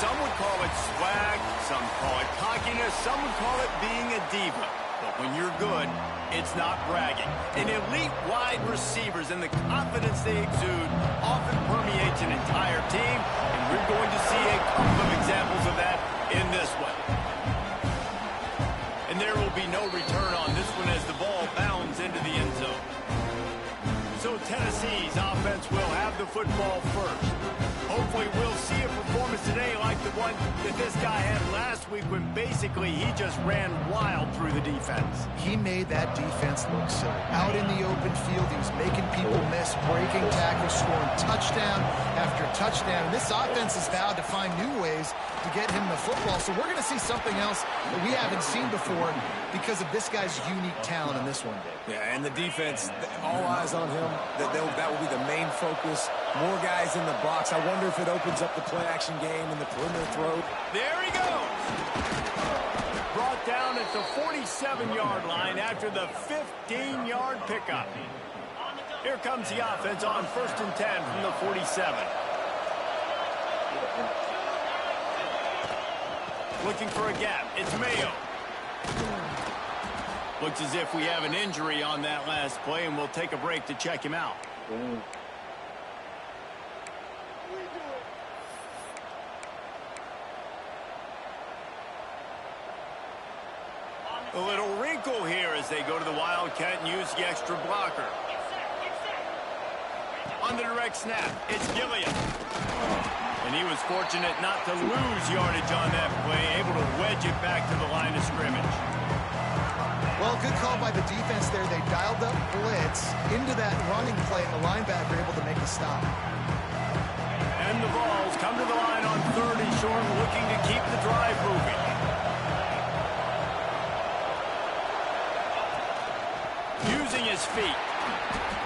Some would call it swag, some call it cockiness, some would call it being a diva. But when you're good, it's not bragging. And elite wide receivers and the confidence they exude often permeates an entire team, and we're going to see a couple of examples of that in this one. And there will be no return on this one as the ball bounds into the end zone. So Tennessee's offense will have the football first. Hopefully we'll see a performance today like the one that this guy had last week when basically he just ran wild through the defense. He made that defense look silly. Out in the open field, he was making people miss, breaking tackles, scoring touchdown after touchdown. And this offense has vowed to find new ways to get him the football. So we're going to see something else that we haven't seen before because of this guy's unique talent in this one, Dave. Yeah, and the defense, all eyes on him. That will be the main focus. More guys in the box. I wonder if it opens up the play-action game and the perimeter throw. There he goes. Brought down at the 47-yard line after the 15-yard pickup. Here comes the offense on 1st and 10 from the 47. Looking for a gap. It's Mayo. Looks as if we have an injury on that last play, and we'll take a break to check him out. A little wrinkle here as they go to the Wildcat and use the extra blocker. On the direct snap, it's Gilliam. And he was fortunate not to lose yardage on that play, able to wedge it back to the line of scrimmage. Well, good call by the defense there. They dialed up blitz into that running play, and the linebacker able to make the stop. And the Vols come to the line on 3rd and short, looking to keep the drive moving. Using his feet,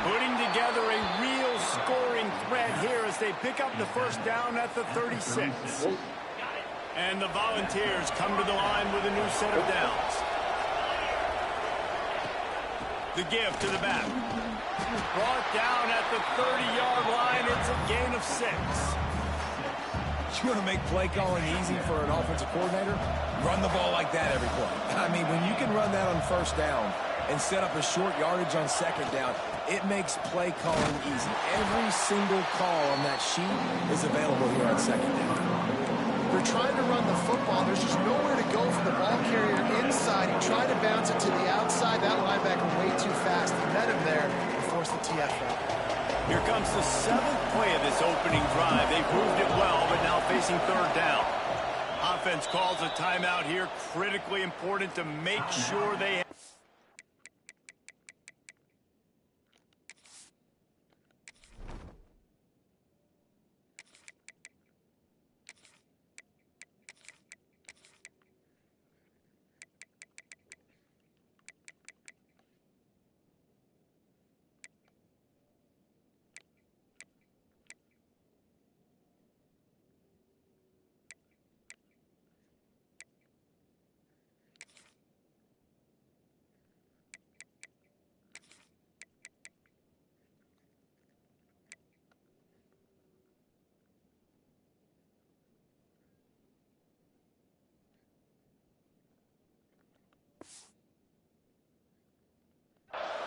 putting together a real scoring threat here as they pick up the first down at the 36. And the Volunteers come to the line with a new set of downs. The give to the back. Brought down at the 30-yard line. It's a gain of 6. You want to make play calling easy for an offensive coordinator? Run the ball like that every play. I mean, when you can run that on 1st down and set up a short yardage on 2nd down, it makes play calling easy. Every single call on that sheet is available here on 2nd down. They're trying to run the football. There's just nowhere to go for the ball carrier inside. He tried to bounce it to the outside. That linebacker way too fast. He met him there and forced the TFL. Here comes the 7th play of this opening drive. They've moved it well, but now facing 3rd down. Offense calls a timeout here. Critically important to make sure they...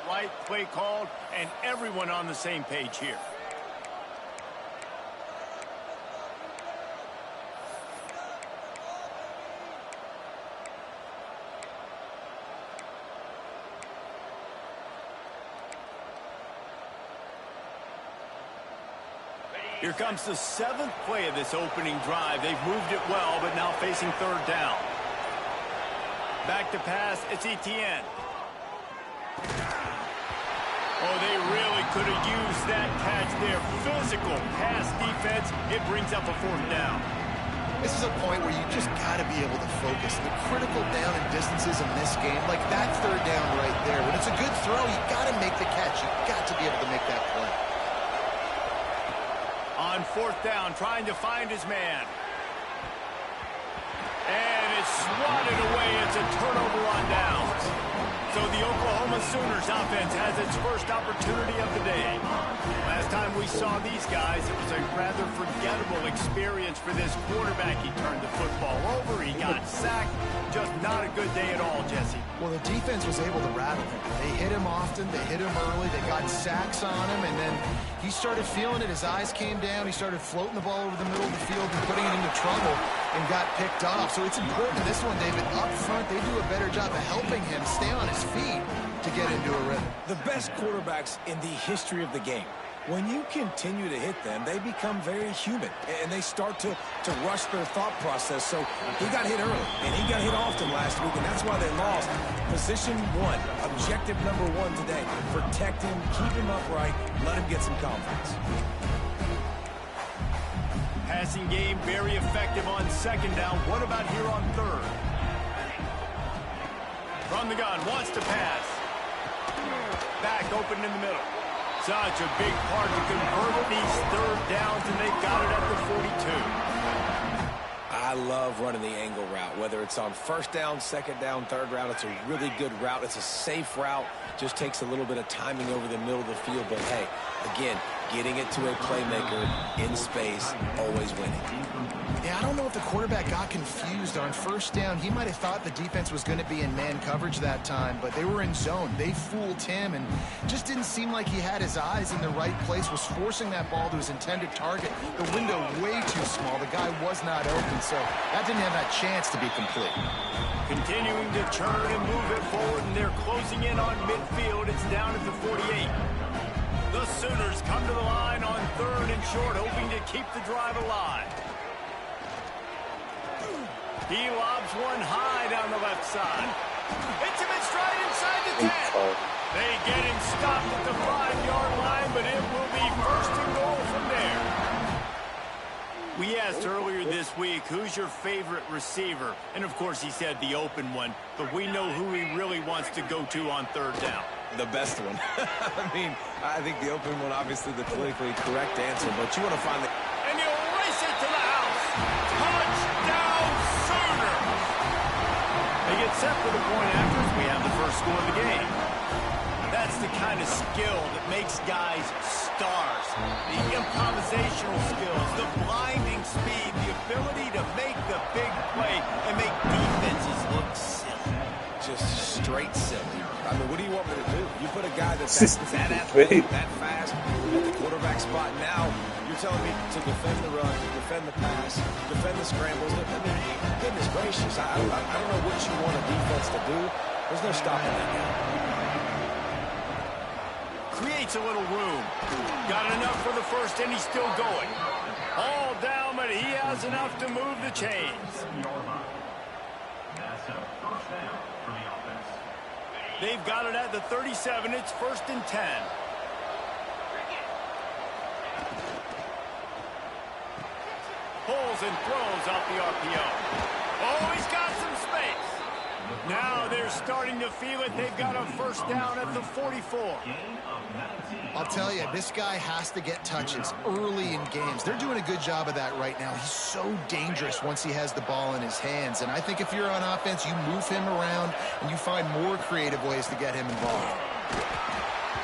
Right play called, and everyone on the same page here. Here comes the 7th play of this opening drive. They've moved it well, but now facing 3rd down. Back to pass, it's Etienne. Oh, they really could have used that catch there. Physical pass defense. It brings up a 4th down. This is a point where you just got to be able to focus. The critical down and distances in this game, like that 3rd down right there. When it's a good throw, you got to make the catch. You got to be able to make that play. On 4th down, trying to find his man. And it's swatted away. It's a turnover on downs. So the Oklahoma Oklahoma Sooners offense has its first opportunity of the day. Last time we saw these guys, it was a rather forgettable experience for this quarterback. He turned the football over, he got sacked. Just not a good day at all, Jesse. Well, the defense was able to rattle him. They hit him often, they hit him early, they got sacks on him, and then he started feeling it. His eyes came down, he started floating the ball over the middle of the field and putting it into trouble and got picked off. So it's important in this one, David, up front, they do a better job of helping him stay on his feet to get into a rhythm. The best quarterbacks in the history of the game, when you continue to hit them, they become very human, and they start to rush their thought process. So he got hit early, and he got hit often last week, and that's why they lost. Position one, objective number one today. Protect him, keep him upright, let him get some confidence. Passing game very effective on second down. What about here on third? From the gun, wants to pass. Back open in the middle. Such a big part to convert these third downs, and they've got it at the 42. I love running the angle route, whether it's on first down, second down, third route. It's a really good route. It's a safe route. Just takes a little bit of timing over the middle of the field. But, hey, again, getting it to a playmaker in space, always winning. Yeah, I don't know if the quarterback got confused on first down. He might have thought the defense was going to be in man coverage that time, but they were in zone. They fooled him and just didn't seem like he had his eyes in the right place, was forcing that ball to his intended target. The window way too small. The guy was not open, so that didn't have that chance to be complete. Continuing to turn and move it forward, and they're closing in on midfield. It's down at the 48. The Sooners come to the line on third and short, hoping to keep the drive alive. He lobs one high down the left side. Hits him in stride inside the 10. They get him stopped at the 5-yard line, but it will be first and goal from there. We asked earlier this week, who's your favorite receiver? And, of course, he said the open one, but we know who he really wants to go to on third down. The best one. I think the open one, obviously the politically correct answer, but you want to find the... And he'll race it to the house. Touchdown, Sooners! They get set for the point after as we have the first score of the game. That's the kind of skill that makes guys stars. The improvisational skills, the blinding speed, the ability to make the big play and make defenses look silly. Just straight silly. I mean, what do you want me to do? You put a guy that's that athletic, that fast, at the quarterback spot. Now, you're telling me to defend the run, defend the pass, defend the scrambles. I mean, goodness gracious, I don't know what you want a defense to do. There's no stopping that now. Creates a little room. Got enough for the first, and he's still going. All down, but he has enough to move the chains. They've got it at the 37. It's first and 10. Pulls and throws off the RPO. Oh, he's got some space. Now they're starting to feel it. They've got a first down at the 44. I'll tell you, this guy has to get touches early in games. They're doing a good job of that right now. He's so dangerous once he has the ball in his hands. And I think if you're on offense, you move him around and you find more creative ways to get him involved.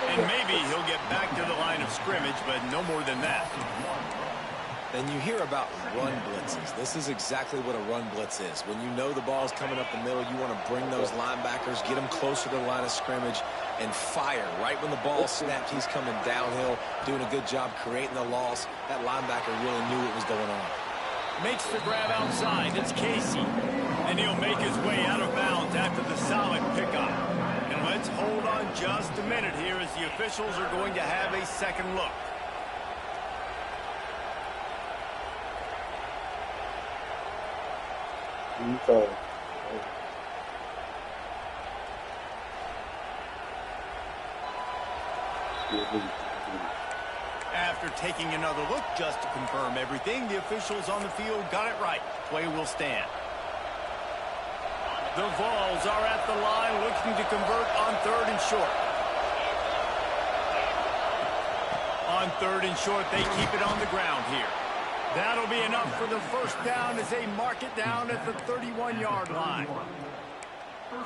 And maybe he'll get back to the line of scrimmage, but no more than that. Then you hear about run blitzes. This is exactly what a run blitz is. When you know the ball's coming up the middle, you want to bring those linebackers, get them closer to the line of scrimmage, and fire. Right when the ball snapped, he's coming downhill, doing a good job creating the loss. That linebacker really knew what was going on. Makes the grab outside. It's Casey. And he'll make his way out of bounds after the solid pickup. And let's hold on just a minute here as the officials are going to have a second look. After taking another look just to confirm everything, the officials on the field got it right. Play will stand. The Vols are at the line looking to convert on third and short. On third and short, they keep it on the ground here. That'll be enough for the first down as they mark it down at the 31-yard line.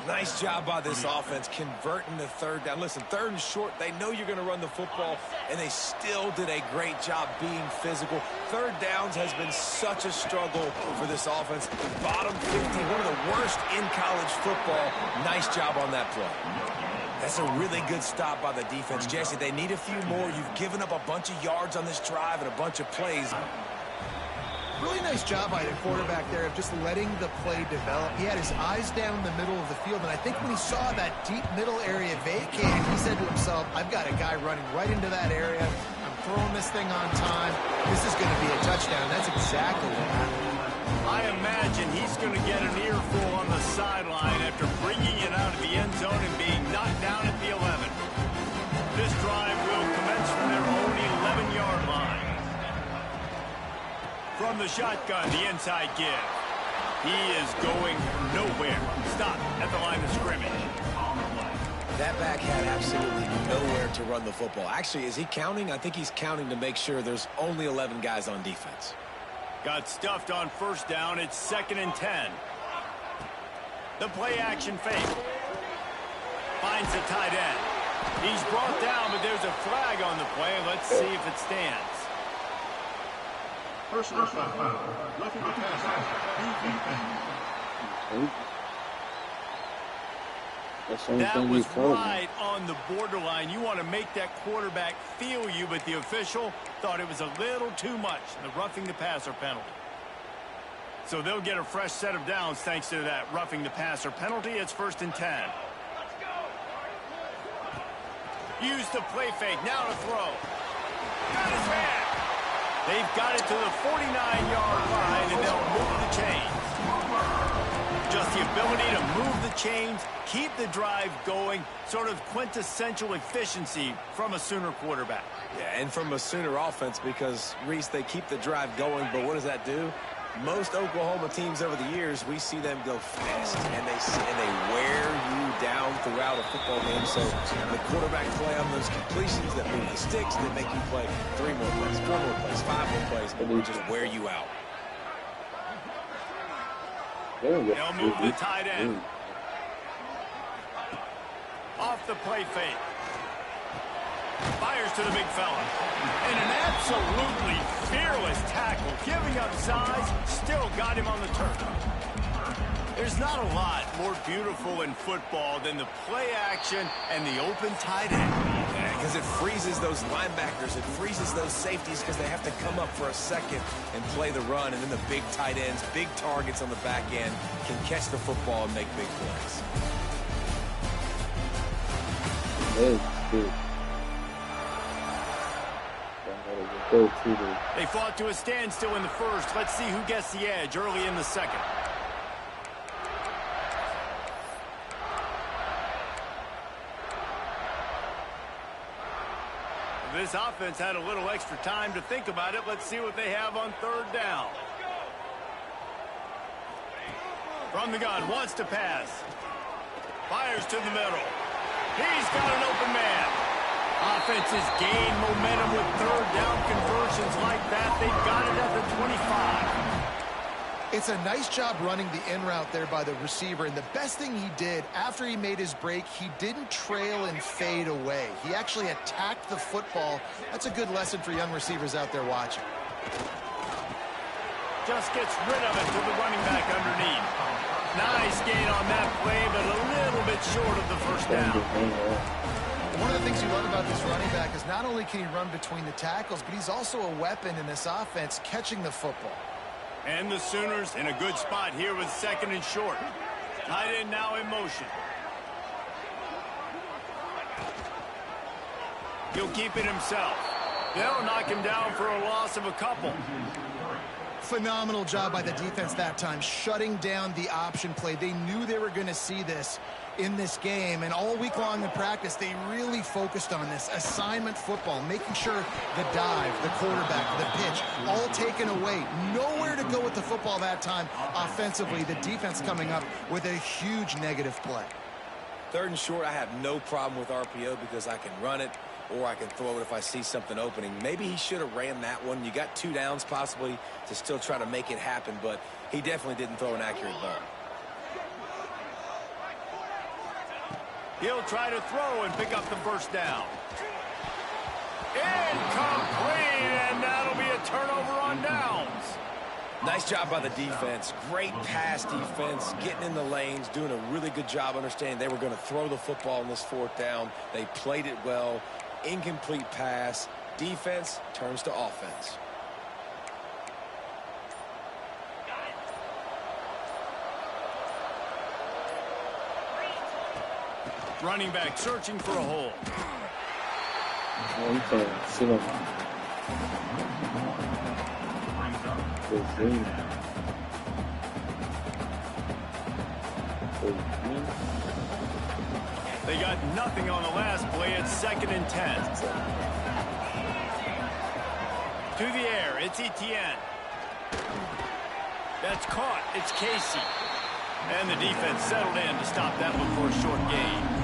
Nice job by this offense converting the third down. Listen, third and short, they know you're going to run the football, and they still did a great job being physical. Third downs has been such a struggle for this offense. Bottom 50, one of the worst in college football. Nice job on that play. That's a really good stop by the defense. Jesse, they need a few more. You've given up a bunch of yards on this drive and a bunch of plays. Really nice job by the quarterback there of just letting the play develop. He had his eyes down the middle of the field, and I think when he saw that deep middle area vacated, he said to himself, I've got a guy running right into that area. I'm throwing this thing on time. This is going to be a touchdown. That's exactly what happened. I imagine he's going to get an earful on the sideline after bringing it out of the end zone and being knocked down at the 11. This drive will commence from their own 11-yard line. From the shotgun, the inside give. He is going nowhere. Stop at the line of scrimmage. That back had absolutely nowhere to run the football. Actually, is he counting? I think he's counting to make sure there's only 11 guys on defense. Got stuffed on first down. It's 2nd and 10. The play action fake. Finds the tight end. He's brought down, but there's a flag on the play. Let's see if it stands. Personal foul. Roughing the passer. That was right on the borderline. You want to make that quarterback feel you, but the official thought it was a little too much, the roughing the passer penalty. So they'll get a fresh set of downs thanks to that roughing the passer penalty. It's 1st and 10. Use the play fake. Now to throw. Got his man. They've got it to the 49-yard line, and they'll move the chains. Just the ability to move the chains, keep the drive going, sort of quintessential efficiency from a Sooner quarterback. Yeah, and from a Sooner offense because, Reese, they keep the drive going, but what does that do? Most Oklahoma teams over the years, we see them go fast, and they wear you down throughout a football game. So the quarterback play on those completions that move the sticks, they make you play 3 more plays, 4 more plays, 5 more plays, and they just wear you out. They'll move the tight end. Off the play fake. Fires to the big fella. And an absolutely fearless tackle. Giving up size, still got him on the turf. There's not a lot more beautiful in football than the play action and the open tight end. Because it freezes those linebackers. It freezes those safeties because they have to come up for a second and play the run. And then the big tight ends, big targets on the back end can catch the football and make big plays. They fought to a standstill in the first. Let's see who gets the edge early in the second. This offense had a little extra time to think about it. Let's see what they have on 3rd down. From the gun, wants to pass. Fires to the middle. He's got an open man. Offenses gain momentum with 3rd down conversions like that. They've got it at the 25. It's a nice job running the in route there by the receiver, and the best thing he did after he made his break, he didn't trail and fade away. He actually attacked the football. That's a good lesson for young receivers out there watching. Just gets rid of it to the running back underneath. Nice gain on that play, but a little bit short of the first down. One of the things you love about this running back is not only can he run between the tackles, but he's also a weapon in this offense catching the football. And the Sooners in a good spot here with 2nd and short. Tight end now in motion. He'll keep it himself. They'll knock him down for a loss of a couple. Phenomenal job by the defense that time, shutting down the option play. They knew they were going to see this in this game, and all week long in practice, they really focused on this assignment football, making sure the dive, the quarterback, the pitch, all taken away. Nowhere to go with the football that time offensively. The defense coming up with a huge negative play. 3rd and short, I have no problem with RPO because I can run it or I can throw it if I see something opening. Maybe he should have ran that one. You got 2 downs possibly to still try to make it happen, but he definitely didn't throw an accurate ball. He'll try to throw and pick up the first down. Incomplete, and that'll be a turnover on downs. Nice job by the defense. Great pass defense, getting in the lanes, doing a really good job understanding they were going to throw the football on this fourth down. They played it well. Incomplete pass. Defense turns to offense. Running back searching for a hole. They got nothing on the last play. It's 2nd and 10. To the air, it's Etienne. That's caught. It's Casey. And the defense settled in to stop that one for a short gain.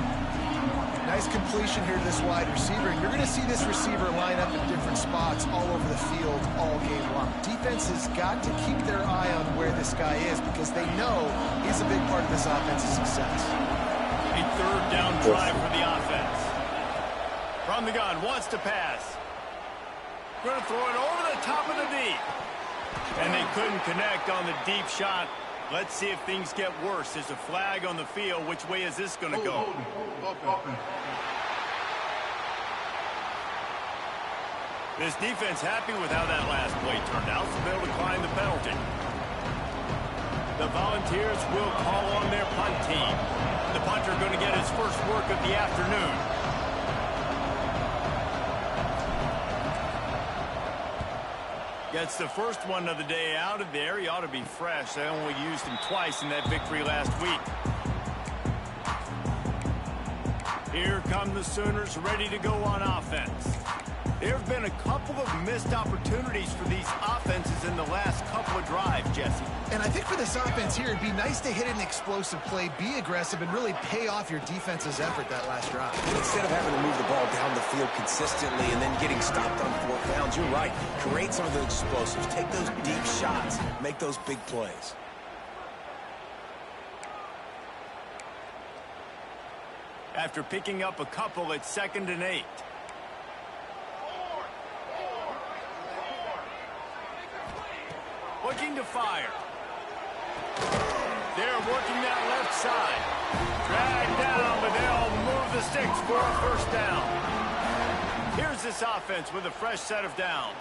Nice completion here to this wide receiver. And you're going to see this receiver line up in different spots all over the field all game long. Defense has got to keep their eye on where this guy is because they know he's a big part of this offense's success. A 3rd down drive for the offense. From the gun, wants to pass. Going to throw it over the top of the deep. And they couldn't connect on the deep shot. Let's see if things get worse. There's a flag on the field. Which way is this going to go? This defense happy with how that last play turned out, so they'll decline the penalty. The Volunteers will call on their punt team. The punter going to get his first work of the afternoon. Gets the first one of the day out of there. He ought to be fresh. They only used him twice in that victory last week. Here come the Sooners ready to go on offense. There have been a couple of missed opportunities for these offenses in the last couple of drives, Jesse. And I think for this offense here, it'd be nice to hit an explosive play, be aggressive, and really pay off your defense's effort that last drive. Instead of having to move the ball down the field consistently and then getting stopped on 4th downs, you're right. Create some of the explosives. Take those deep shots. Make those big plays. After picking up a couple, it's 2nd and 8. Looking to fire. They're working that left side. Dragged down, but they'll move the sticks for a first down. Here's this offense with a fresh set of downs.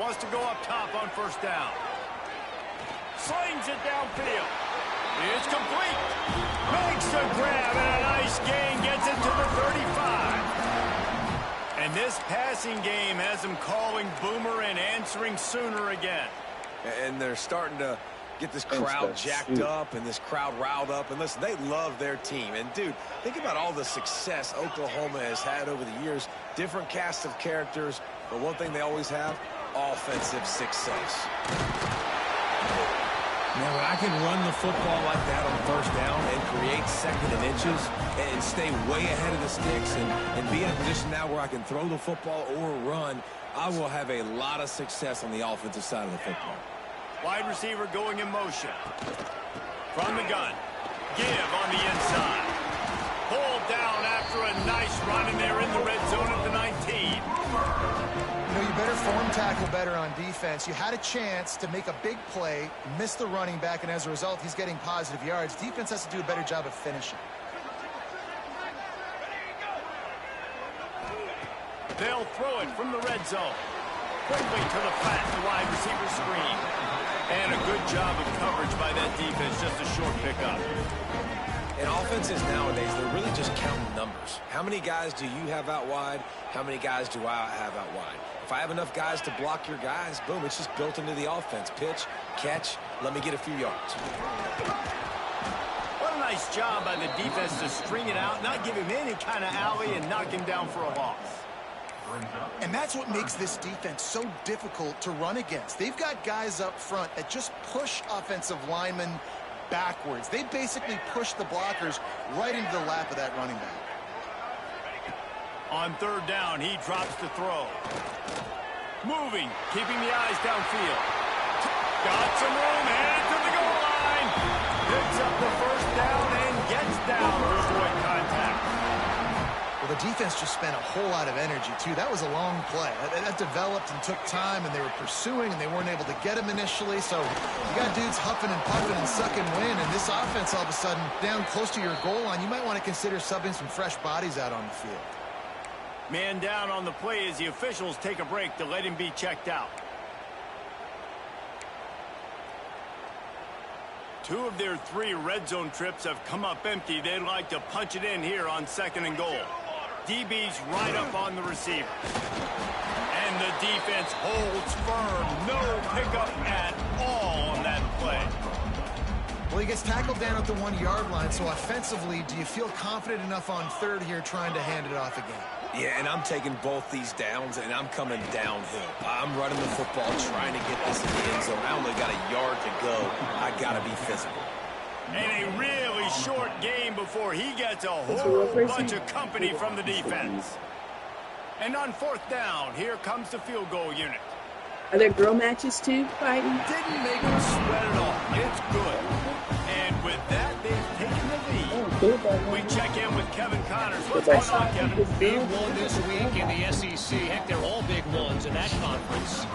Wants to go up top on first down. Slings it downfield. It's complete. Makes a grab and a nice gain. Gets it to the 35. And this passing game has them calling Boomer and answering Sooner again. And they're starting to get this crowd jacked up and this crowd riled up. And listen, they love their team. And, dude, think about all the success Oklahoma has had over the years. Different cast of characters. But one thing they always have, offensive success. Now, when I can run the football like that on first down and create 2nd and inches and stay way ahead of the sticks and be in a position now where I can throw the football or run, I will have a lot of success on the offensive side of the football. Wide receiver going in motion. From the gun. Give on the inside. Pulled down after a nice run, and they're in the red zone at the 19. You know, you better form tackle better on defense. You had a chance to make a big play, miss the running back, and as a result, he's getting positive yards. Defense has to do a better job of finishing. They'll throw it from the red zone. Quickly to the flat, the wide receiver screen. And a good job of coverage by that defense, just a short pickup. And offenses nowadays, they're really just counting numbers. How many guys do you have out wide? How many guys do I have out wide? If I have enough guys to block your guys, boom, it's just built into the offense. Pitch, catch, let me get a few yards. What a nice job by the defense to string it out, not give him any kind of alley, and knock him down for a loss. And that's what makes this defense so difficult to run against. They've got guys up front that just push offensive linemen backwards. They basically push the blockers right into the lap of that running back. On third down, he drops to throw. Moving, keeping the eyes downfield. Got some room, headed to the goal line. Picks up the first down and gets down to avoid contact. Well, the defense just spent a whole lot of energy, too. That was a long play. That developed and took time, and they were pursuing, and they weren't able to get him initially. So you got dudes huffing and puffing and sucking wind, and this offense all of a sudden down close to your goal line. You might want to consider subbing some fresh bodies out on the field. Man down on the play as the officials take a break to let him be checked out. 2 of their 3 red zone trips have come up empty. They'd like to punch it in here on 2nd and goal. DB's right up on the receiver. And the defense holds firm. No pickup at all on that play. Well, he gets tackled down at the 1-yard line, so offensively, do you feel confident enough on 3rd here trying to hand it off again? Yeah, and I'm taking both these downs, and I'm coming downhill. I'm running the football, trying to get this in the end zone. I only got a yard to go. I got to be physical. And a really short game before he gets a whole bunch of company from the defense. And on 4th down, here comes the field goal unit. Are there girl matches too, fighting? Didn't make him sweat at all. It's good. And with that, they've taken the lead. We check in with Kevin Connors. What's going on, Kevin? Big one this week in the SEC. Heck, they're all big ones in that conference.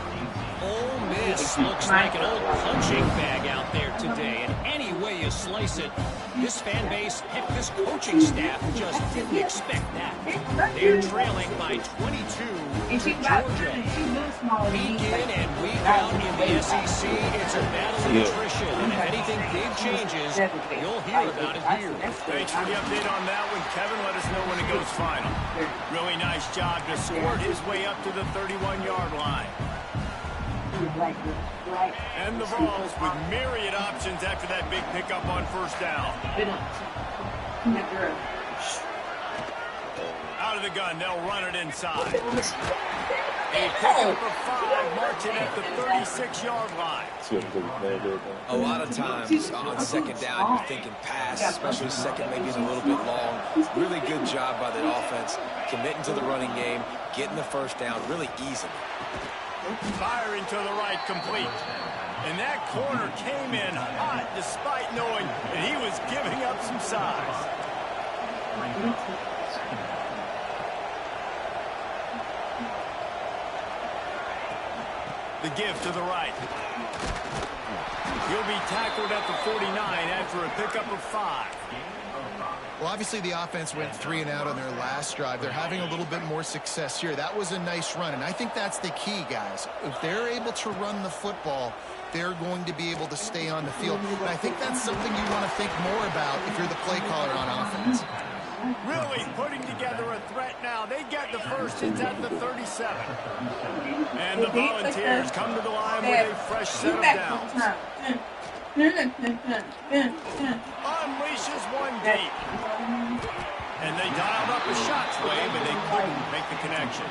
Ole Miss looks like an old punching bag out there today. And any way you slice it, this fan base, heck, this coaching staff just didn't expect that. They're trailing by 22 to Georgia. Week in and week out in the SEC, it's a battle of attrition. And if anything big changes, you'll hear about it here. Thanks for the update on that one, Kevin. Let us know when it goes final. Really nice job to squirt his way up to the 31-yard line. And the Vols with myriad options after that big pickup on 1st down. Out of the gun, they'll run it inside. A pickup of 5 marching at the 36-yard line. A lot of times on 2nd down, you're thinking pass, especially 2nd, maybe a little bit long. Really good job by the offense, committing to the running game, getting the 1st down, really easily. Firing to the right, complete. And that corner came in hot despite knowing that he was giving up some size. The give to the right. He'll be tackled at the 49 after a pickup of 5. Well, obviously the offense went 3 and out on their last drive. They're having a little bit more success here. That was a nice run, and I think that's the key, guys. If they're able to run the football, they're going to be able to stay on the field. And I think that's something you want to think more about if you're the play caller on offense. Really putting together a threat now. They get the first. It's at the 37. And the Volunteers come to the line with a fresh set of downs. Unleashes one deep. And they dialed up a shot's way, but they couldn't make the connection.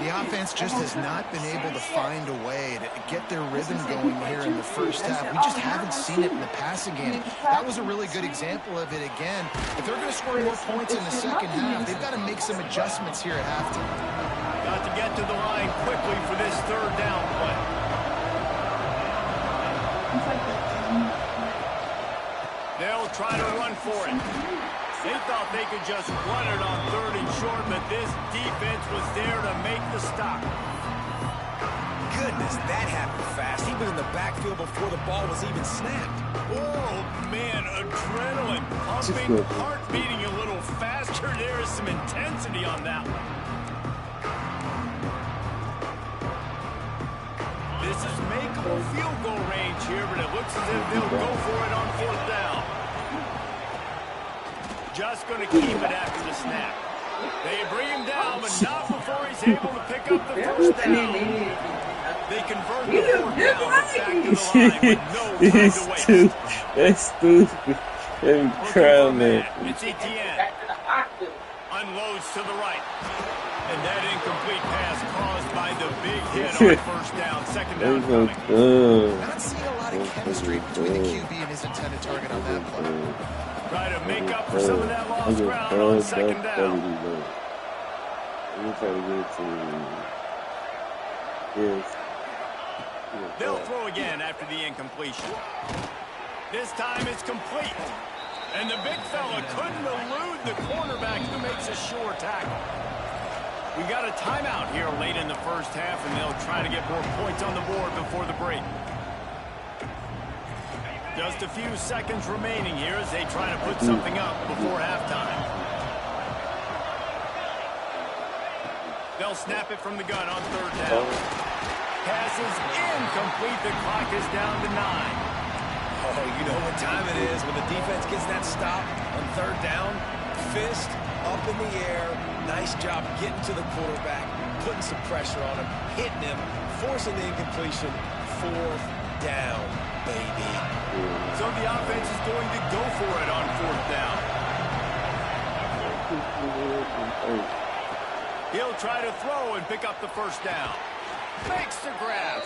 The offense just has not been able to find a way to get their rhythm going here in the first half. We just haven't seen it in the passing game. That was a really good example of it again. If they're going to score more points in the second half, they've got to make some adjustments here at halftime. Got to get to the line quickly for this 3rd down play. They'll try to run for it. They thought they could just run it on 3rd and short, but this defense was there to make the stop. Goodness, that happened fast. He was in the backfield before the ball was even snapped. Oh, man, adrenaline pumping, heart beating a little faster. There is some intensity on that one. This is makeable field goal range here, but it looks as if they'll go for it on 4th down. Just going to keep it after the snap. They bring him down, but not before he's able to pick up the 1st down. They convert the 4th down back to the line with no time to waste. That's stupid. Let me cry, man. It's Etienne. Unloads to the right. And that incomplete pass caused by the big hit on 1st down, 2nd down coming. Not seeing a lot of chemistry between the QB and his intended target on that play. Try to make up for some of that lost ground on 2nd down. Let me try to get it to yes. They'll throw again after the incompletion. This time it's complete. And the big fella couldn't elude the cornerback who makes a sure tackle. We got a timeout here late in the first half, and they'll try to get more points on the board before the break. Just a few seconds remaining here as they try to put something up before halftime. They'll snap it from the gun on third down. Pass is incomplete. The clock is down to 9. Oh, you know what time it is when the defense gets that stop on third down. Fist up in the air. Nice job getting to the quarterback, putting some pressure on him, hitting him, forcing the incompletion. Fourth down, baby. So the offense is going to go for it on fourth down. He'll try to throw and pick up the first down. Makes the grab.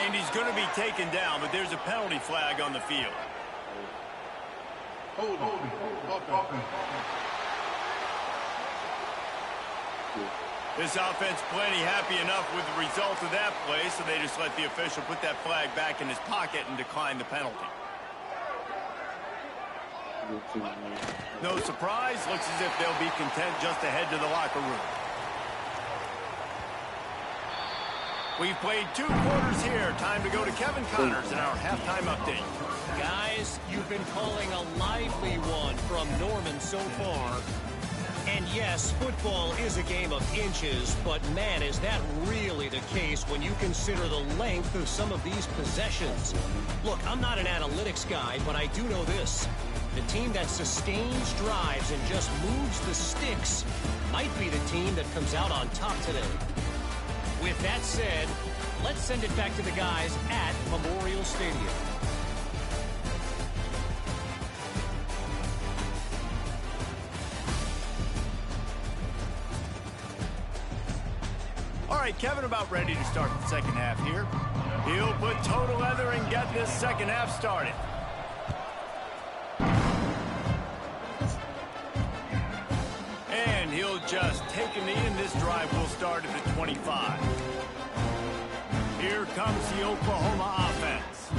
And he's going to be taken down, but there's a penalty flag on the field. This offense plenty happy enough with the result of that play, so they just let the official put that flag back in his pocket and decline the penalty. No surprise, looks as if they'll be content just to head to the locker room. We've played 2 quarters here. Time to go to Kevin Connors in our halftime update. Guys, you've been calling a lively one from Norman so far. And yes, football is a game of inches, but man, is that really the case when you consider the length of some of these possessions. Look, I'm not an analytics guy, but I do know this. The team that sustains drives and just moves the sticks might be the team that comes out on top today. With that said, let's send it back to the guys at Memorial Stadium. All right, Kevin about ready to start the second half here. He'll put total leather and get this second half started. And he'll just take a knee, and this drive will start at the 25. Here comes the Oklahoma offense.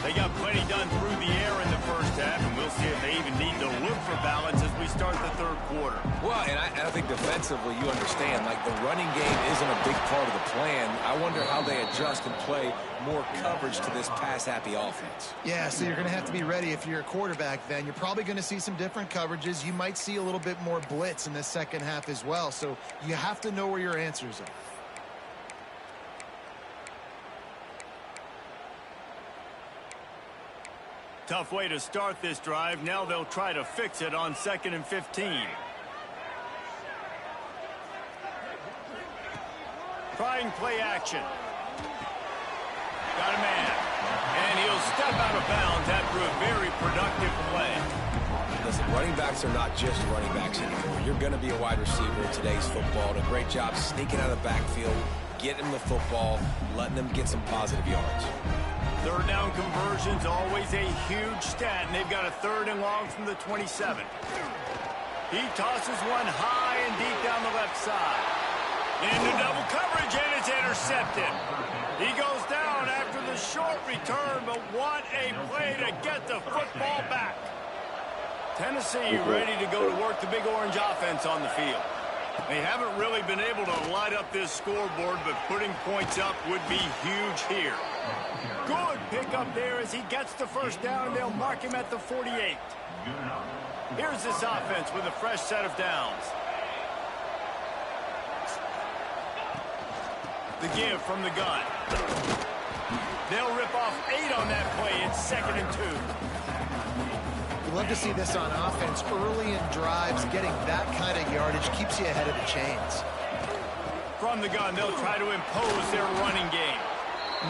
They got plenty done through the air in the first half, and we'll see if they even need to look for balance as we start the third quarter. Well, and I think defensively you understand, like the running game isn't a big part of the plan. I wonder how they adjust and play more coverage to this pass-happy offense. Yeah, so you're going to have to be ready if you're a quarterback then. You're probably going to see some different coverages. You might see a little bit more blitz in the second half as well, so you have to know where your answers are. Tough way to start this drive. Now they'll try to fix it on 2nd and 15. Trying play action. Got a man. And he'll step out of bounds after a very productive play. Listen, running backs are not just running backs anymore. You're going to be a wide receiver in today's football. And a great job sneaking out of the backfield, getting the football, letting them get some positive yards. Third down conversion's always a huge stat, and they've got a 3rd and long from the 27. He tosses one high and deep down the left side. Into double coverage, and it's intercepted. He goes down after the short return, but what a play to get the football back. Tennessee ready to go to work the Big Orange offense on the field. They haven't really been able to light up this scoreboard, but putting points up would be huge here. Good pickup there as he gets the first down, and they'll mark him at the 48. Here's this offense with a fresh set of downs. The give from the gun. They'll rip off 8 on that play. It's 2nd and 2. We'd love to see this on offense early in drives. Getting that kind of yardage keeps you ahead of the chains. From the gun, they'll try to impose their running game.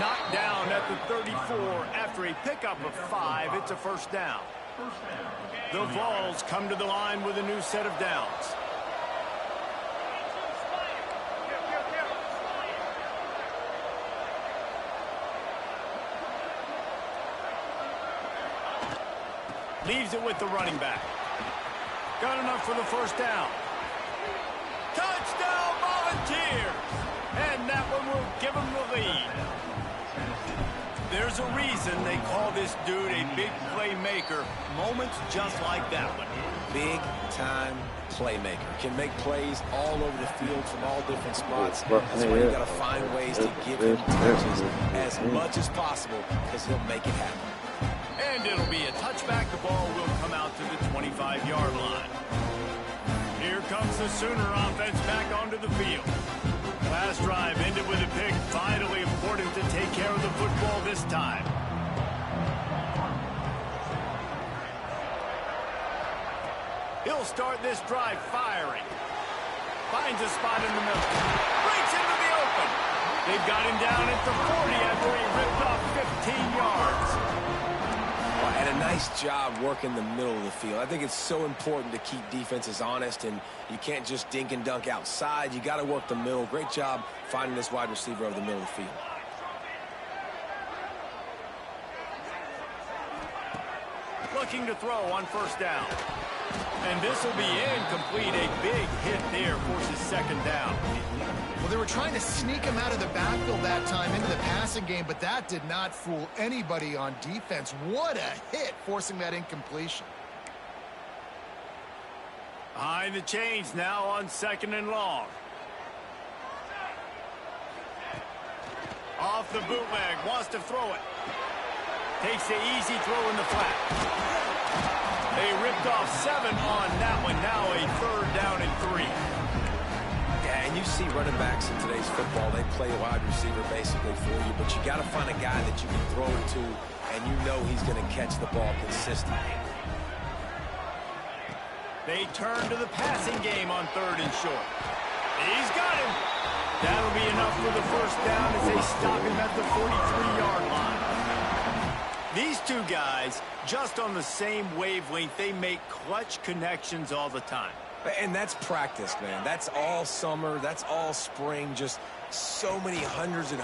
Knocked down at the 34 after a pickup of 5. It's a first down. The Vols come to the line with a new set of downs. Leaves it with the running back. Got enough for the first down. Touchdown, Volunteers! And that one will give them the lead. There's a reason they call this dude a big playmaker. Moments just like that one. Big-time playmaker. Can make plays all over the field from all different spots. That's why you got to find ways to give him touches as much as possible because he'll make it happen. And it'll be a touchback. The ball will come out to the 25-yard line. Here comes the Sooner offense back onto the field. Last drive ended with a pick. Vitally important to take care of the football this time. He'll start this drive firing. Finds a spot in the middle. Breaks into the open. They've got him down at the 40 after he ripped off 15 yards. And a nice job working the middle of the field. I think it's so important to keep defenses honest, and you can't just dink and dunk outside. You got to work the middle. Great job finding this wide receiver over the middle of the field. Looking to throw on first down. And this will be incomplete. A big hit there, forces second down. Well, they were trying to sneak him out of the backfield that time into the passing game, but that did not fool anybody on defense. What a hit, forcing that incompletion. Behind the chains now on second and long. Off the bootleg, wants to throw it. Takes the easy throw in the flat. They ripped off 7 on that one. Now a third down and 3. Yeah, and you see running backs in today's football, they play wide receiver basically for you, but you got to find a guy that you can throw it to, and you know he's going to catch the ball consistently. They turn to the passing game on third and short. He's got him. That'll be enough for the first down as they stop him at the 43-yard line. These two guys, just on the same wavelength, they make clutch connections all the time. And that's practice, man. That's all summer. That's all spring. Just so many hundreds and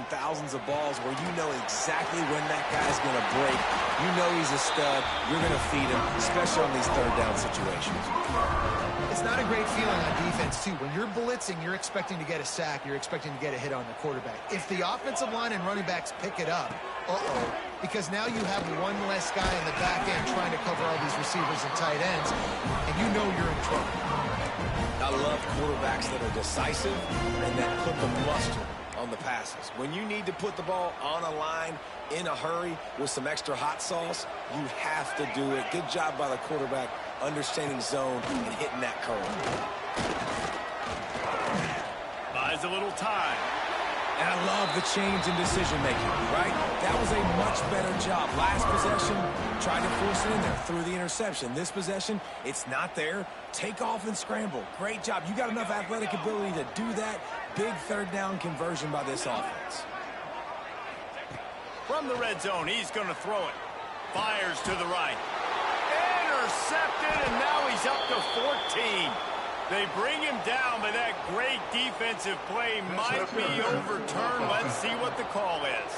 thousands of balls where you know exactly when that guy's going to break. You know he's a stud. You're going to feed him, especially on these third down situations. It's not a great feeling on defense, too. When you're blitzing, you're expecting to get a sack. You're expecting to get a hit on the quarterback. If the offensive line and running backs pick it up, because now you have one less guy in the back end trying to cover all these receivers and tight ends, and you know you're in trouble. I love quarterbacks that are decisive and that put the mustard on the passes. When you need to put the ball on a line in a hurry with some extra hot sauce, you have to do it. Good job by the quarterback understanding zone and hitting that curve. Buys a little time. And I love the change in decision-making, right? That was a much better job. Last possession, tried to force it in there, threw the interception. This possession, it's not there. Take off and scramble. Great job. You got enough athletic ability to do that. Big third down conversion by this offense. From the red zone, he's going to throw it. Fires to the right. Intercepted, and now he's up to 14. They bring him down, but that great defensive play might be overturned. Let's see what the call is.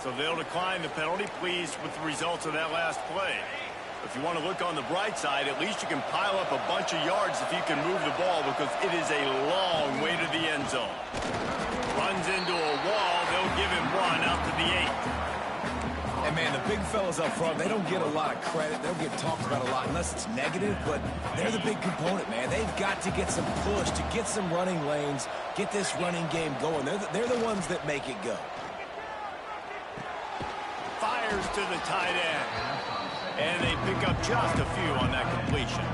So they'll decline the penalty. Pleased with the results of that last play. If you want to look on the bright side, at least you can pile up a bunch of yards if you can move the ball, because it is a long way to the end zone. Runs into a wall. They'll give him one out to the 8. And, man, the big fellas up front, they don't get a lot of credit. They don't get talked about a lot unless it's negative, but they're the big component, man. They've got to get some push, to get some running lanes, get this running game going. They're the ones that make it go. Fires to the tight end. And they pick up just a few on that completion.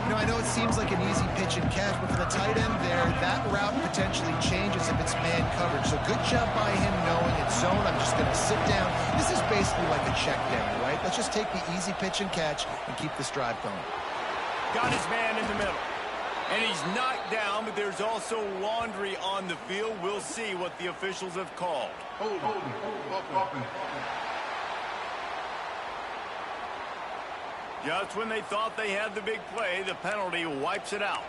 You know, I know it seems like an easy pitch and catch, but for the tight end there, that route potentially changes if it's man coverage. So good job by him knowing it's zone. I'm just going to sit down. This is basically like a check down, right? Let's just take the easy pitch and catch and keep this drive going. Got his man in the middle. And he's knocked down, but there's also laundry on the field. We'll see what the officials have called. Hold. Just when they thought they had the big play, the penalty wipes it out.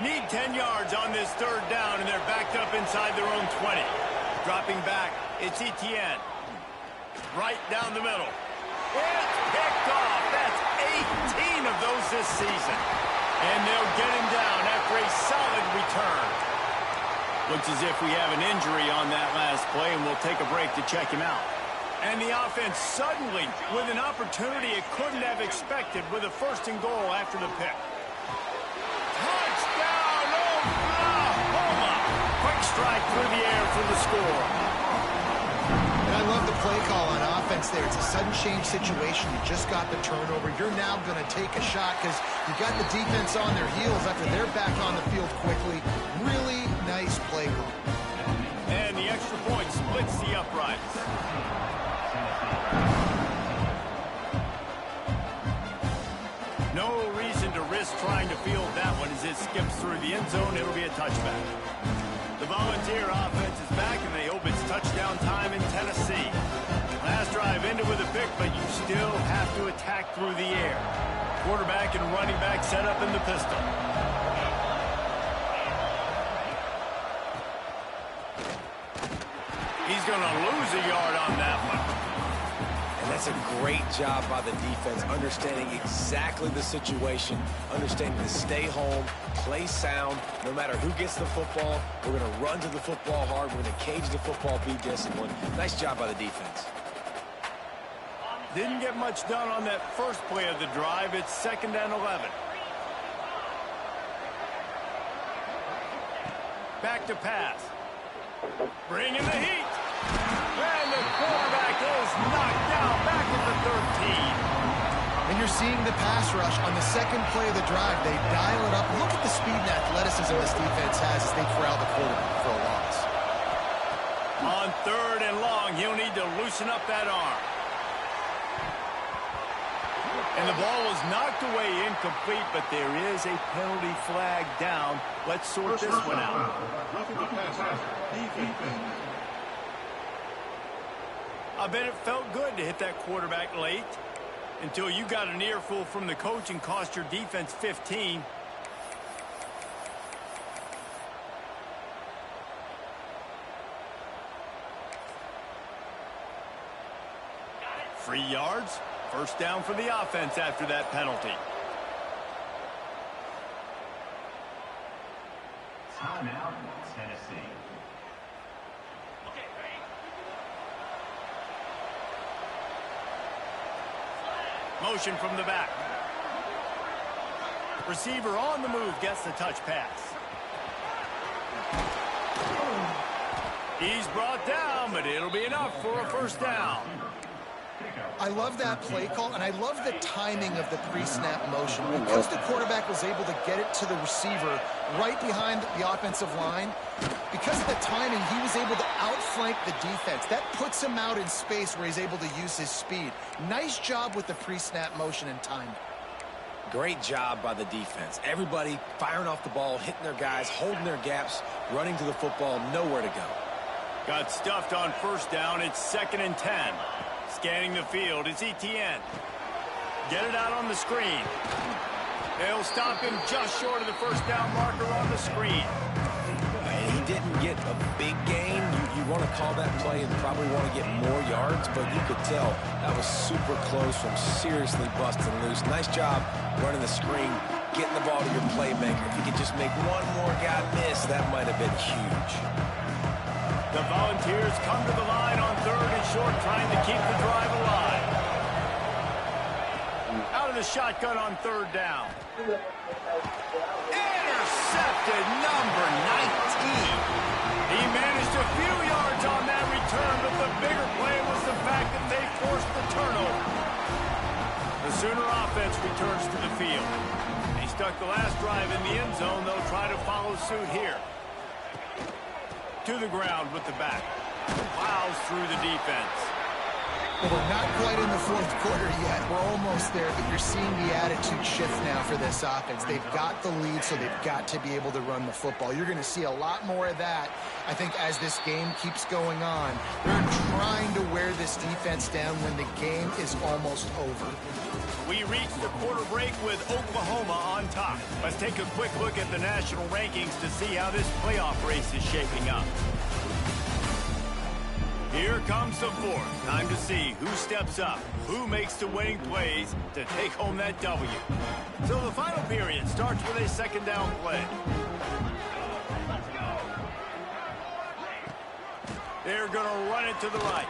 Need 10 yards on this third down, and they're backed up inside their own 20. Dropping back, it's Etienne. Right down the middle. It's picked off. That's 18 of those this season. And they'll get him down after a solid return. Looks as if we have an injury on that last play, and we'll take a break to check him out. And the offense suddenly, with an opportunity it couldn't have expected, with a 1st and goal after the pick. Touchdown, Oklahoma! Quick strike through the air for the score. And I love the play call on offense there. It's a sudden change situation. You just got the turnover. You're now going to take a shot because you got the defense on their heels after they're back on the field quickly. Really nice play call. And the extra point splits the uprights. No reason to risk trying to field that one as it skips through the end zone. It'll be a touchback. The Volunteer offense is back, and they hope it's touchdown time in Tennessee. Last drive ended with a pick, but you still have to attack through the air. Quarterback and running back set up in the pistol. He's going to lose a yard on that one. And that's a great job by the defense, understanding exactly the situation, understanding to stay home, play sound. No matter who gets the football, we're going to run to the football hard. We're going to cage the football, be disciplined. Nice job by the defense. Didn't get much done on that first play of the drive. It's 2nd and 11. Back to pass. Bringing the heat. And the quarterback is knocked down back at the 13. And you're seeing the pass rush on the second play of the drive. They dial it up. Look at the speed and athleticism this defense has as they corral the quarterback for a loss. On 3rd and long, he'll need to loosen up that arm. And the ball was knocked away incomplete, but there is a penalty flag down. Let's sort this one out. I bet it felt good to hit that quarterback late until you got an earful from the coach and cost your defense 15. Free yards. 1st down for the offense after that penalty. Timeout, Tennessee. Motion from the back. Receiver on the move gets the touch pass. He's brought down, but it'll be enough for a 1st down. I love that play call, and I love the timing of the pre-snap motion. Because the quarterback was able to get it to the receiver right behind the offensive line, because of the timing, he was able to outflank the defense. That puts him out in space where he's able to use his speed. Nice job with the pre-snap motion and timing. Great job by the defense. Everybody firing off the ball, hitting their guys, holding their gaps, running to the football, nowhere to go. Got stuffed on 1st down. It's 2nd and 10. Scanning the field, it's Etienne. Get it out on the screen. They'll stop him just short of the 1st down marker on the screen. He didn't get a big gain. You want to call that play and probably want to get more yards, but you could tell that was super close from seriously busting loose. Nice job running the screen, getting the ball to your playmaker. If you could just make one more guy miss, that might have been huge. The Volunteers come to the line on 3rd and short, trying to keep the drive alive. Out of the shotgun on 3rd down. Intercepted, number 19. He managed a few yards on that return, but the bigger play was the fact that they forced the turnover. The Sooner offense returns to the field. They stuck the last drive in the end zone. They'll try to follow suit here. To the ground with the back. Plows through the defense. Well, we're not quite in the fourth quarter yet. We're almost there, but you're seeing the attitude shift now for this offense. They've got the lead, so they've got to be able to run the football. You're going to see a lot more of that, I think, as this game keeps going on. They're trying to wear this defense down when the game is almost over. We reach the quarter break with Oklahoma on top. Let's take a quick look at the national rankings to see how this playoff race is shaping up. Here comes the fourth. Time to see who steps up, who makes the winning plays to take home that W. So the final period starts with a second down play. They're going to run it to the right.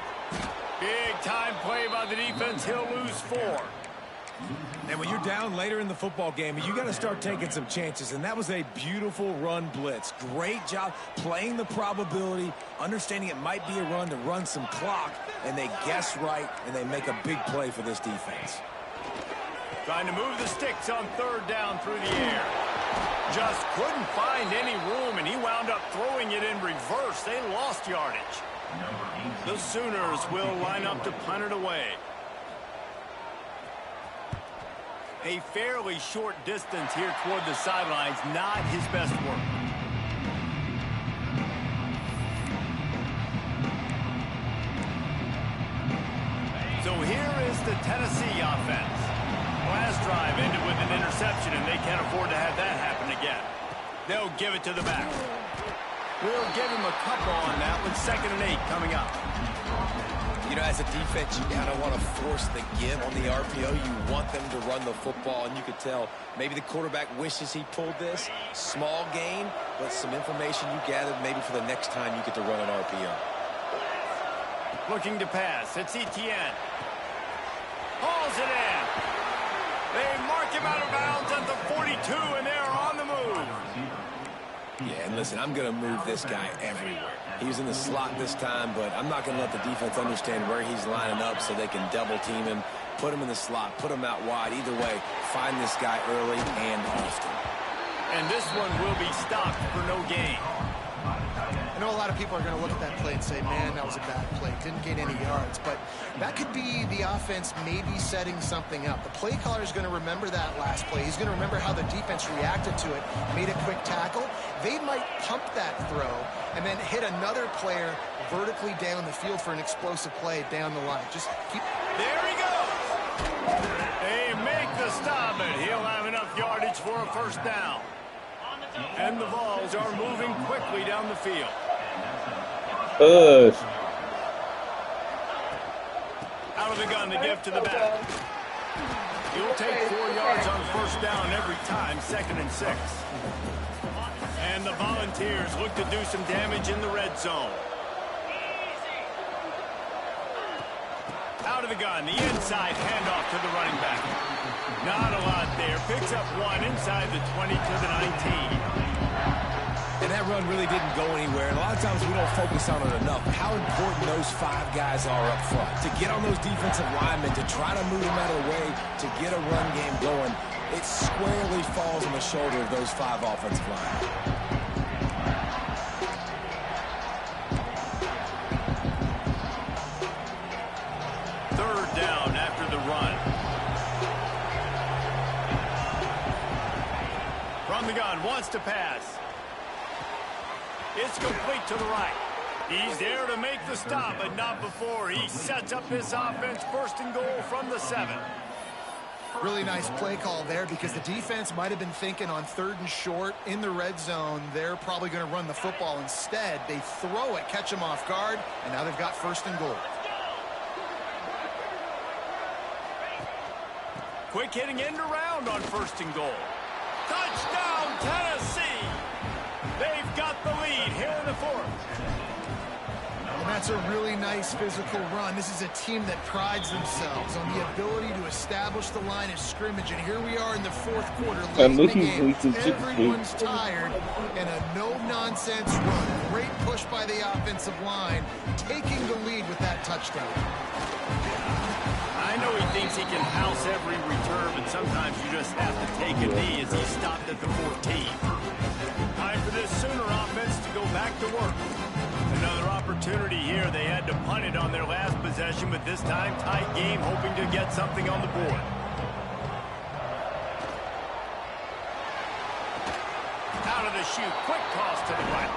Big time play by the defense. He'll lose 4. And when you're down later in the football game, you got to start taking some chances. And that was a beautiful run blitz. Great job playing the probability, understanding it might be a run to run some clock. And they guess right, and they make a big play for this defense. Trying to move the sticks on third down through the air. Just couldn't find any room, and he wound up throwing it in reverse. They lost yardage. The Sooners will line up to punt it away. A fairly short distance here toward the sidelines, not his best work. So here is the Tennessee offense. Last drive ended with an interception, and they can't afford to have that happen again. They'll give it to the back. We'll give him a couple on that with 2nd and 8 coming up. You know, as a defense, you kind of want to force the give on the RPO. You want them to run the football, and you could tell maybe the quarterback wishes he pulled this. Small gain, but some information you gathered maybe for the next time you get to run an RPO. Looking to pass. It's Etienne. Hauls it in. They mark him out of bounds at the 42, and they're on the move. Yeah, and listen, I'm going to move this guy everywhere. He's in the slot this time, but I'm not going to let the defense understand where he's lining up so they can double team him, put him in the slot, put him out wide. Either way, find this guy early and often. And this one will be stopped for no gain. I know a lot of people are going to look at that play and say, man, that was a bad play. Didn't gain any yards. But that could be the offense maybe setting something up. The play caller is going to remember that last play. He's going to remember how the defense reacted to it, made a quick tackle. They might pump that throw and then hit another player vertically down the field for an explosive play down the line. Just keep... There he goes. They make the stop, and he'll have enough yardage for a first down. And the Vols are moving quickly down the field. Out of the gun to give to the back. He'll take 4 yards on first down every time, 2nd and 6. And the Volunteers look to do some damage in the red zone. Out of the gun, the inside handoff to the running back. Not a lot there. Picks up 1 inside the 20 to the 19. And that run really didn't go anywhere. And a lot of times we don't focus on it enough. How important those 5 guys are up front. To get on those defensive linemen, to try to move them out of the way, to get a run game going, it squarely falls on the shoulder of those 5 offensive linemen. Third down after the run. From the gun, wants to pass. It's complete to the right. He's there to make the stop, but not before he sets up this offense. 1st and goal from the 7. Really nice play call there because the defense might have been thinking on 3rd and short in the red zone. They're probably going to run the football. Instead, they throw it, catch them off guard, and now they've got 1st and goal. Quick hitting end around on 1st and goal. Touchdown, Tennessee! They've got the lead here in the 4th. And that's a really nice physical run. This is a team that prides themselves on the ability to establish the line of scrimmage. And here we are in the 4th quarter. Late in the game. Everyone's tired. And a no-nonsense run. Great push by the offensive line, taking the lead with that touchdown. I know he thinks he can house every return, but sometimes you just have to take a knee as he stopped at the 14. Time for this Sooner offense to go back to work. Another opportunity here. They had to punt it on their last possession, but this time tight game, hoping to get something on the board. Out of the chute, quick toss to the right.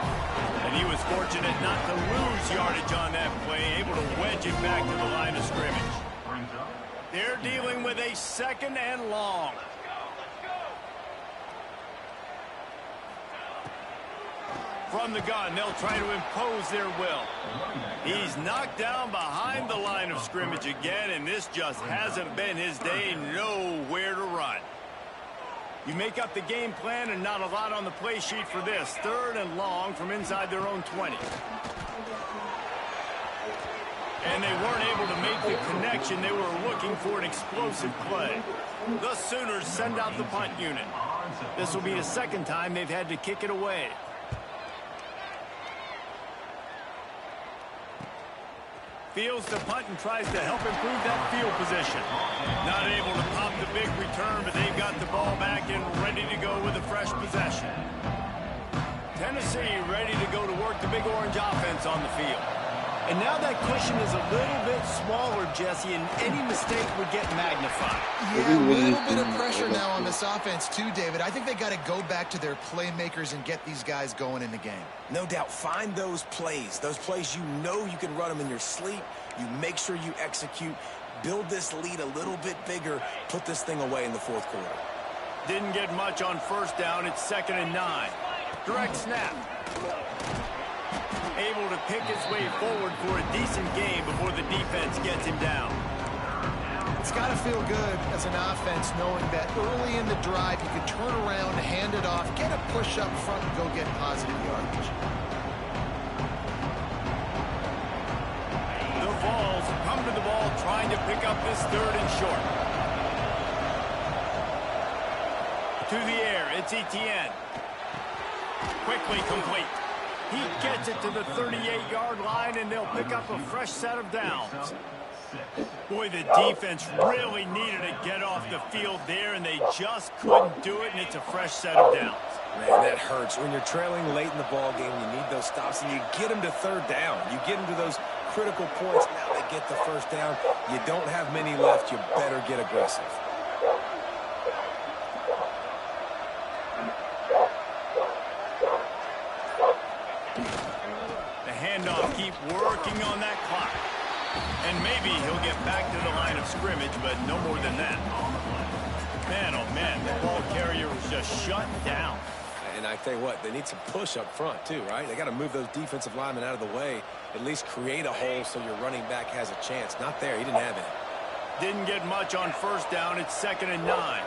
And he was fortunate not to lose yardage on that play, able to wedge it back to the line of scrimmage. They're dealing with a 2nd and long. From the gun, they'll try to impose their will. He's knocked down behind the line of scrimmage again, and this just hasn't been his day. Nowhere to run. You make up the game plan and not a lot on the play sheet for this. 3rd and long from inside their own 20. And they weren't able to make the connection. They were looking for an explosive play. The Sooners send out the punt unit. This will be the 2nd time they've had to kick it away. Fields the punt and tries to help improve that field position. Not able to pop the big return, but they've got the ball back and ready to go with a fresh possession. Tennessee ready to go to work the Big Orange offense on the field. And now that cushion is a little bit smaller, Jesse, and any mistake would get magnified. Yeah, a little bit of pressure now on this offense too, David. I think they got to go back to their playmakers and get these guys going in the game. No doubt. Find those plays you know you can run them in your sleep. You make sure you execute. Build this lead a little bit bigger. Put this thing away in the 4th quarter. Didn't get much on 1st down. It's 2nd and 9. Direct snap. Able to pick his way forward for a decent game before the defense gets him down. It's got to feel good as an offense knowing that early in the drive you can turn around, hand it off, get a push up front, and go get positive yardage. The Vols come to the ball trying to pick up this 3rd and short. To the air, it's Etienne. Quickly complete. He gets it to the 38-yard line, and they'll pick up a fresh set of downs. Boy, the defense really needed to get off the field there, and they just couldn't do it, and it's a fresh set of downs. Man, that hurts. When you're trailing late in the ball game, you need those stops, and you get them to 3rd down. You get them to those critical points. Now they get the 1st down. You don't have many left. You better get aggressive. Keep working on that clock. And maybe he'll get back to the line of scrimmage, but no more than that. Man, oh man, the ball carrier was just shut down. And I tell you what, they need some push up front too, right? They got to move those defensive linemen out of the way, at least create a hole so your running back has a chance. Not there. He didn't have it. Didn't get much on 1st down. It's 2nd and 9.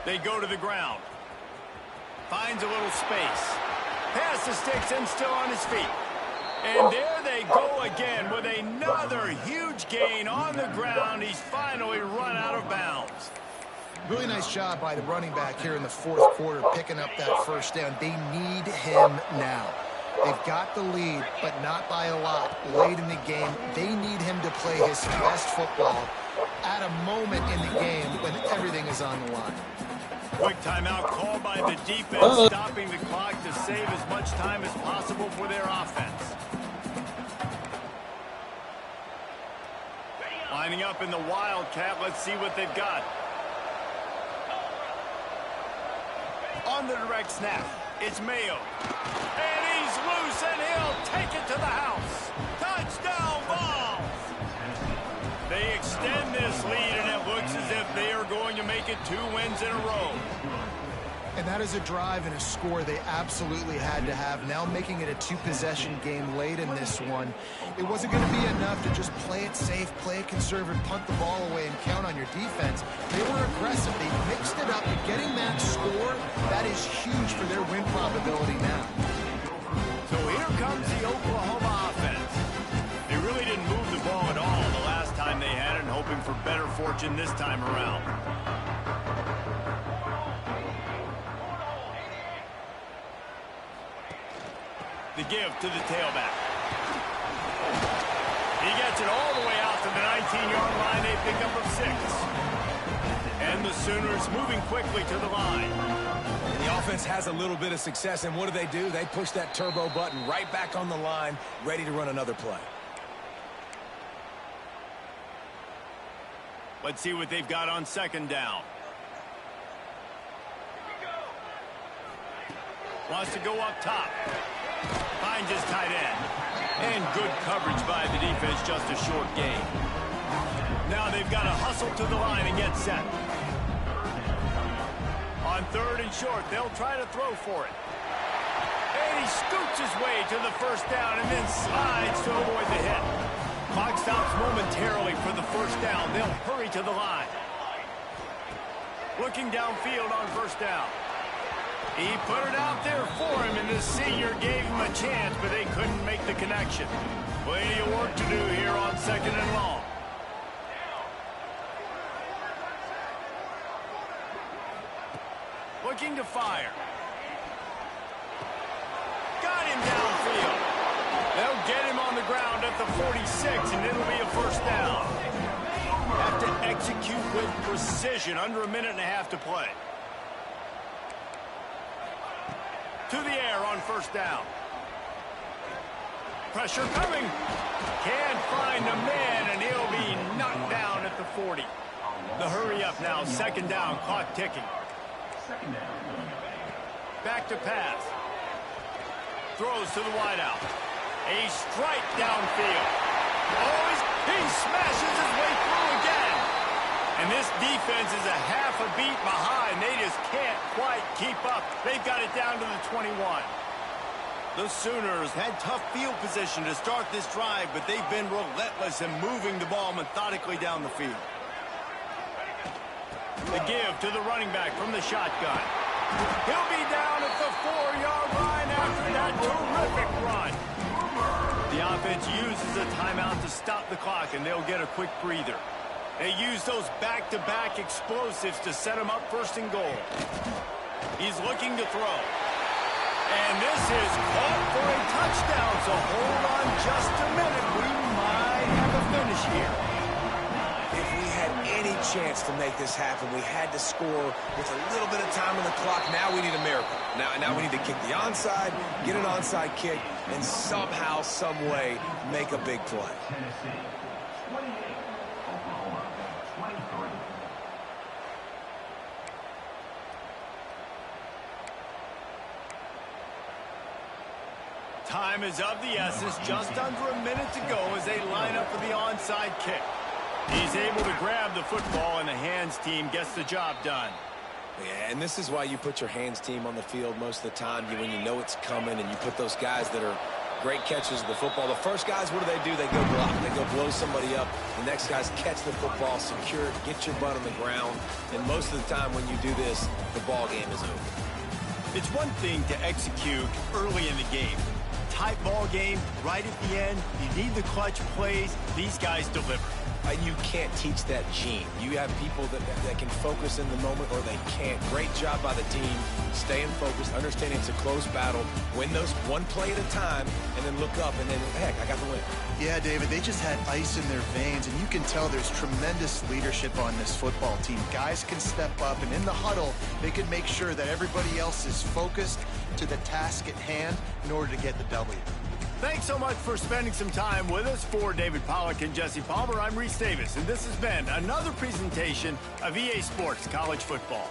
They go to the ground. Finds a little space. Pass the sticks and still on his feet. And there they go again with another huge gain on the ground. He's finally run out of bounds. Really nice job by the running back here in the 4th quarter, picking up that 1st down. They need him now. They've got the lead, but not by a lot. Late in the game, they need him to play his best football at a moment in the game when everything is on the line. Quick timeout called by the defense, stopping the clock to save as much time as possible for their offense. Lining up in the Wildcat. Let's see what they've got. On the direct snap, it's Mayo. And he's loose, and he'll take it to the house. Touchdown, Vols! They extend this lead, and it looks as if they are going to make it 2 wins in a row. And that is a drive and a score they absolutely had to have. Now making it a 2-possession game late in this one. It wasn't going to be enough to just play it safe, play it conservative, punt the ball away, and count on your defense. They were aggressive. They mixed it up. And getting that score, that is huge for their win probability now. So here comes the Oklahoma offense. They really didn't move the ball at all the last time they had it, and hoping for better fortune this time around. The give to the tailback. He gets it all the way out to the 19-yard line. They pick up a 6. And the Sooners moving quickly to the line. And the offense has a little bit of success, and what do? They push that turbo button right back on the line, ready to run another play. Let's see what they've got on second down. Wants to go up top. Finds his tight end. And good coverage by the defense, just a short gain. Now they've got to hustle to the line and get set. On third and short, they'll try to throw for it. And he scoots his way to the first down and then slides to avoid the hit. Clock stops momentarily for the first down. They'll hurry to the line. Looking downfield on first down. He put it out there for him, and the senior gave him a chance, but they couldn't make the connection. Plenty of work to do here on second and long. Looking to fire. Got him downfield. They'll get him on the ground at the 46, and it'll be a first down. Have to execute with precision. Under a minute and a half to play. To the air on first down. Pressure coming. Can't find a man, and he'll be knocked down at the 40. The hurry up now. Second down. Clock ticking. Back to pass. Throws to the wideout. A strike downfield. Oh, he smashes his way through again. And this defense is a half a beat behind. They just can't quite keep up. They've got it down to the 21. The Sooners had tough field position to start this drive, but they've been relentless in moving the ball methodically down the field. The give to the running back from the shotgun. He'll be down at the 4-yard line after that terrific run. The offense uses a timeout to stop the clock, and they'll get a quick breather. They use those back-to-back explosives to set him up first and goal. He's looking to throw. And this is caught for a touchdown, so hold on just a minute. We might have a finish here. If we had any chance to make this happen, we had to score with a little bit of time on the clock. Now we need a miracle. Now we need to kick the onside, get an onside kick, and somehow, some way, make a big play. Time is of the essence, just under a minute to go as they line up for the onside kick. He's able to grab the football, and the hands team gets the job done. Yeah, and this is why you put your hands team on the field most of the time, when you know it's coming, and you put those guys that are great catches of the football. The first guys, what do? They go block. They go blow somebody up. The next guys catch the football, secure it, get your butt on the ground. And most of the time when you do this, the ball game is over. It's one thing to execute early in the game. Tight ball game, right at the end. You need the clutch plays. These guys deliver. You can't teach that gene. You have people that can focus in the moment, or they can't. Great job by the team, staying focused, understanding it's a close battle, win those one play at a time, and then look up, and then, heck, I got the win. Yeah, David, they just had ice in their veins, and you can tell there's tremendous leadership on this football team. Guys can step up, and in the huddle, they can make sure that everybody else is focused to the task at hand in order to get the W. Thanks so much for spending some time with us. For David Pollack and Jesse Palmer, I'm Reese Davis, and this has been another presentation of EA Sports College Football.